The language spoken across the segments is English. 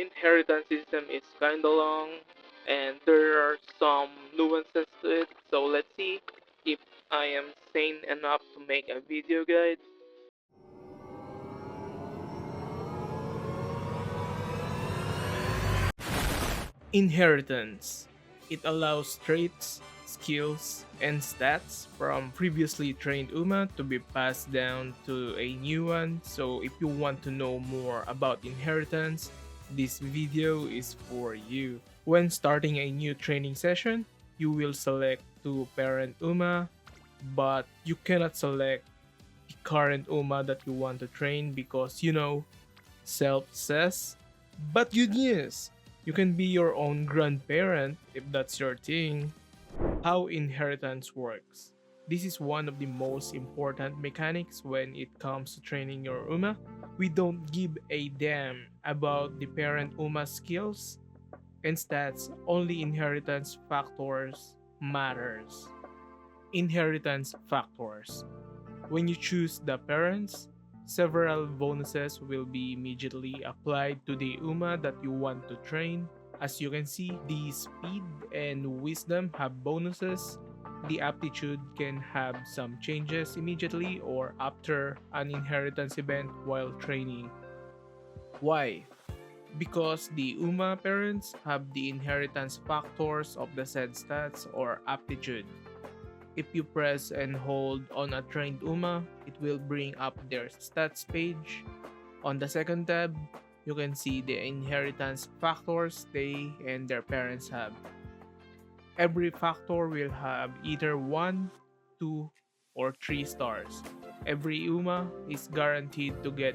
inheritance system is kinda long and there are some nuances to it. So let's see if I am sane enough to make a video guide. Inheritance. It allows traits, skills, and stats from previously trained Uma to be passed down to a new one. So if you want to know more about inheritance, this video is for you. When starting a new training session, you will select to parent Uma, but you cannot select the current Uma that you want to train because self says. But good news! You can be your own grandparent if that's your thing. How inheritance works. This is one of the most important mechanics when it comes to training your Uma. We don't give a damn about the parent Uma's skills and stats, only inheritance factors matters. Inheritance factors. When you choose the parents, several bonuses will be immediately applied to the Uma that you want to train. As you can see, the speed and wisdom have bonuses. The aptitude can have some changes immediately or after an inheritance event while training. Why? Because the Uma parents have the inheritance factors of the said stats or aptitude. If you press and hold on a trained Uma, it will bring up their stats page. On the second tab, you can see the inheritance factors they and their parents have. Every factor will have either 1, 2, or 3 stars. Every Uma is guaranteed to get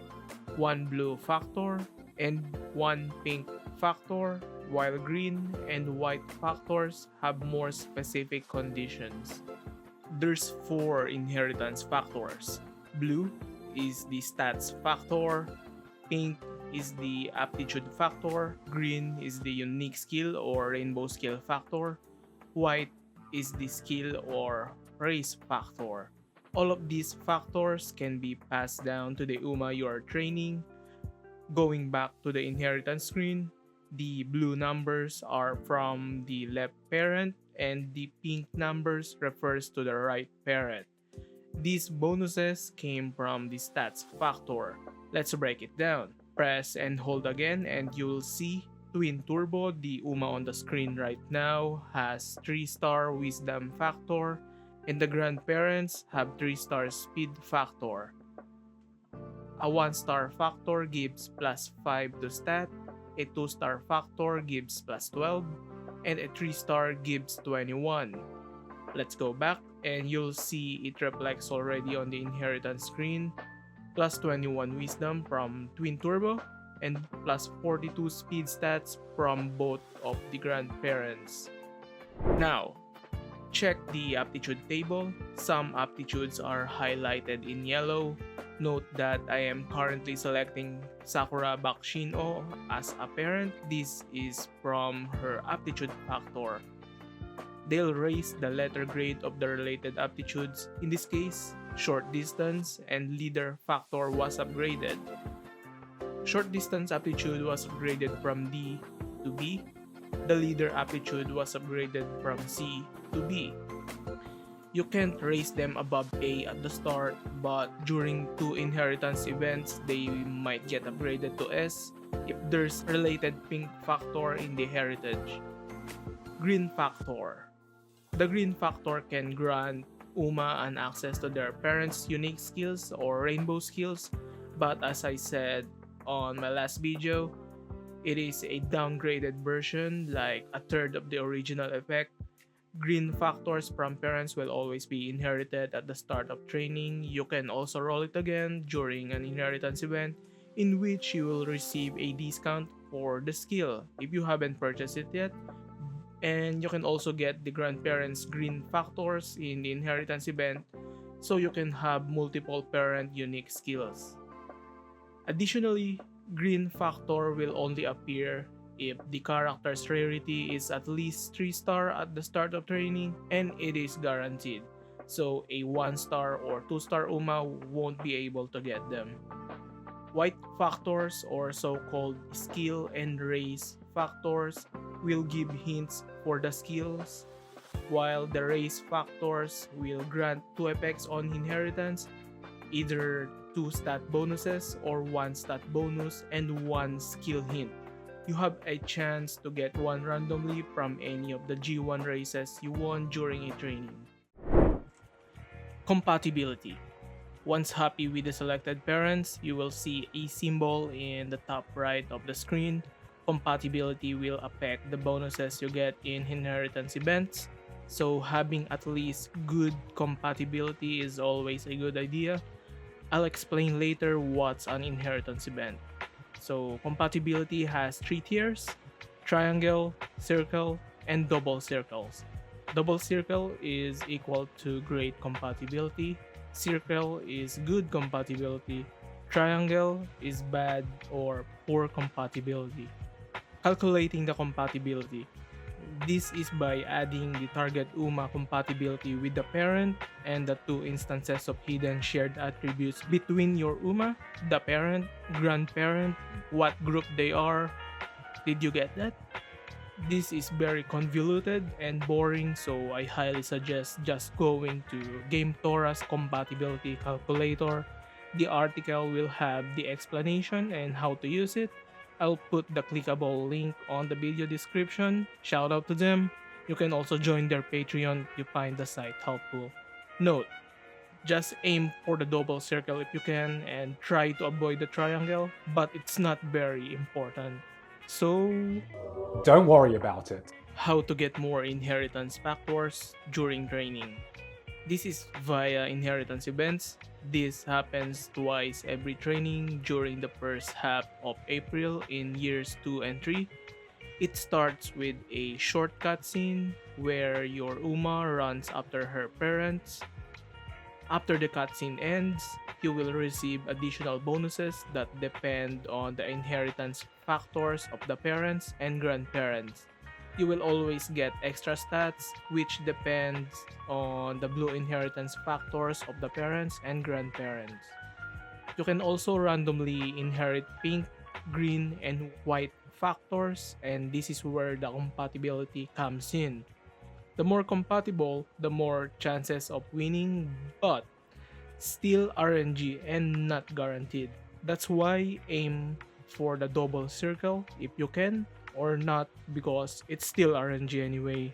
1 blue factor and 1 pink factor, while green and white factors have more specific conditions. There's 4 inheritance factors. Blue is the stats factor, pink is the aptitude factor, green is the unique skill or rainbow skill factor, white is the skill or race factor. All of these factors can be passed down to the Uma you are training. Going back to the inheritance screen, the blue numbers are from the left parent and the pink numbers refers to the right parent. These bonuses came from the stats factor. Let's break it down. Press and hold again and you'll see Twin Turbo, the Uma on the screen right now, has 3-star wisdom factor and the grandparents have 3-star speed factor. A 1-star factor gives plus 5 to stat, a 2-star factor gives plus 12, and a 3-star gives 21. Let's go back and you'll see it reflects already on the inheritance screen. Plus 21 wisdom from Twin Turbo and plus 42 speed stats from both of the grandparents. Now, check the aptitude table. Some aptitudes are highlighted in yellow. Note that I am currently selecting Sakura Bakshino as a parent. This is from her aptitude factor. They'll raise the letter grade of the related aptitudes. In this case, short distance and leader factor was upgraded. Short distance aptitude was upgraded from D to B. The leader aptitude was upgraded from C to B. You can't raise them above A at the start, but during 2 inheritance events, they might get upgraded to S if there's related pink factor in the heritage. Green factor. The green factor can grant Uma an access to their parents' unique skills or rainbow skills, but as I said on my last video, it is a downgraded version, like a third of the original effect. Green factors from parents will always be inherited at the start of training. You can also roll it again during an inheritance event in which you will receive a discount for the skill if you haven't purchased it yet. And you can also get the grandparents' green factors in the inheritance event so you can have multiple parent unique skills. Additionally, green factor will only appear if the character's rarity is at least 3-star at the start of training and it is guaranteed. So a 1-star or 2-star Uma won't be able to get them. White factors, or so-called skill and race factors, will give hints for the skills, while the race factors will grant 2 effects on inheritance, either 2 stat bonuses or 1 stat bonus and 1 skill hint. You have a chance to get one randomly from any of the G1 races you won during a training. Compatibility. Once happy with the selected parents, you will see a symbol in the top right of the screen. Compatibility will affect the bonuses you get in inheritance events, so having at least good compatibility is always a good idea. I'll explain later what's an inheritance event. So compatibility has 3 tiers: triangle, circle, and double circles. Double circle is equal to great compatibility, circle is good compatibility, triangle is bad or poor compatibility. Calculating the compatibility. This is by adding the target UMA compatibility with the parent and the 2 instances of hidden shared attributes between your UMA, the parent, grandparent, what group they are. Did you get that? This is very convoluted and boring, so I highly suggest just going to GameTora's compatibility calculator. The article will have the explanation and how to use it. I'll put the clickable link on the video description. Shout out to them. You can also join their Patreon if you find the site helpful. Note, just aim for the double circle if you can and try to avoid the triangle, but it's not very important. So, don't worry about it. How to get more inheritance factors during training. This is via inheritance events. This happens twice every training during the first half of April in years 2 and 3. It starts with a short cutscene where your Uma runs after her parents. After the cutscene ends, you will receive additional bonuses that depend on the inheritance factors of the parents and grandparents. You will always get extra stats, which depends on the blue inheritance factors of the parents and grandparents. You can also randomly inherit pink, green, and white factors, and this is where the compatibility comes in. The more compatible, the more chances of winning, but still RNG and not guaranteed. That's why aim for the double circle if you can, or not, because it's still RNG anyway.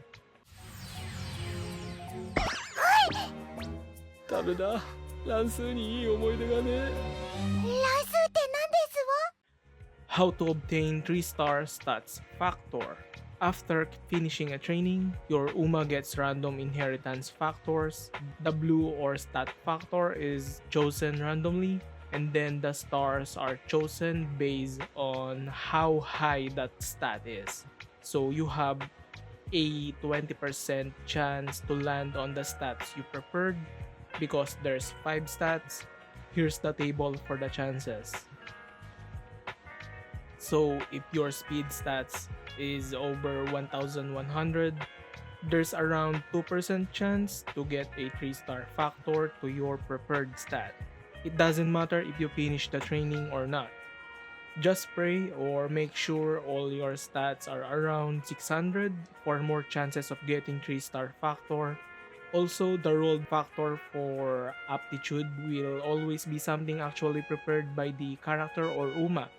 How to obtain 3-star stats factor. After finishing a training, your UMA gets random inheritance factors. The blue or stat factor is chosen randomly, and then the stars are chosen based on how high that stat is. So you have a 20% chance to land on the stats you preferred because there's 5 stats. Here's the table for the chances. So if your speed stats is over 1100, there's around 2% chance to get a 3-star factor to your preferred stat. It doesn't matter if you finish the training or not. Just pray or make sure all your stats are around 600 for more chances of getting 3-star factor. Also, the rolled factor for aptitude will always be something actually prepared by the character or UMA.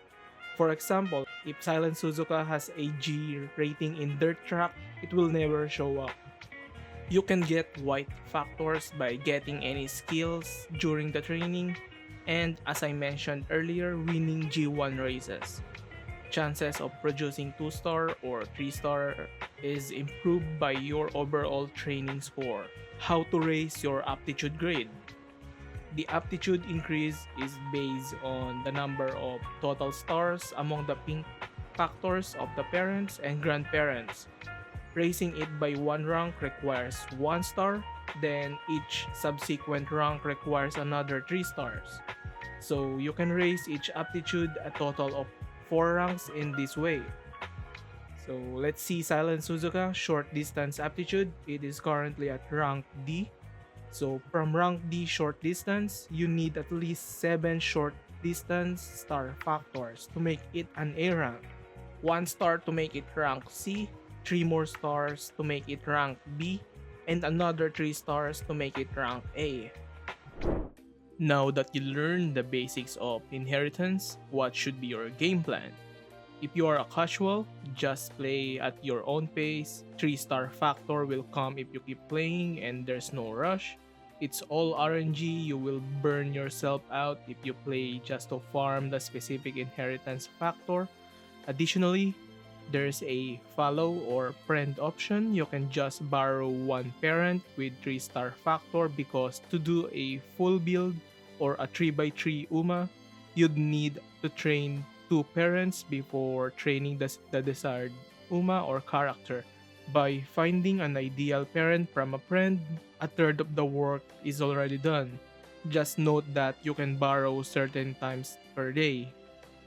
For example, if Silent Suzuka has a G rating in Dirt Track, it will never show up. You can get white factors by getting any skills during the training, and as I mentioned earlier, winning G1 races. Chances of producing 2-star or 3-star is improved by your overall training score. How to raise your aptitude grade. The aptitude increase is based on the number of total stars among the pink factors of the parents and grandparents. Raising it by 1 rank requires 1 star, then each subsequent rank requires another 3 stars. So you can raise each aptitude a total of 4 ranks in this way. So let's see Silent Suzuka short distance aptitude. It is currently at rank D. So from rank D short distance, you need at least 7 short distance star factors to make it an A rank, 1 star to make it rank C, 3 more stars to make it rank B, and another 3 stars to make it rank A. Now that you learned the basics of inheritance, what should be your game plan? If you are a casual, just play at your own pace. 3-star factor will come if you keep playing and there's no rush. It's all RNG, you will burn yourself out if you play just to farm the specific inheritance factor. Additionally, there's a follow or friend option. You can just borrow one parent with 3-star factor because to do a full build or a 3x3 UMA, you'd need to train 2 parents before training the desired UMA or character. By finding an ideal parent from a friend, a third of the work is already done. Just note that you can borrow certain times per day.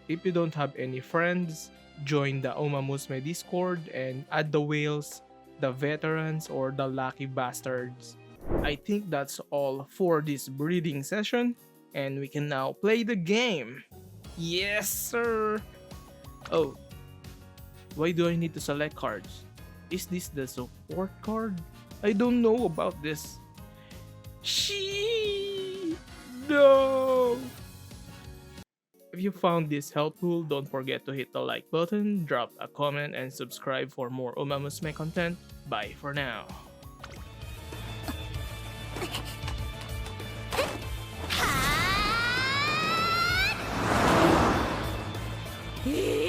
If you don't have any friends, join the umamusume Discord and add the whales, the veterans, or the lucky bastards. I think that's all for this breeding session, and we can now play the game. Yes, sir! Oh, why do I need to select cards? Is this the support card? I don't know about this. Shee! No! If you found this helpful, don't forget to hit the like button, drop a comment, and subscribe for more umamusume content. Bye for now. Ha!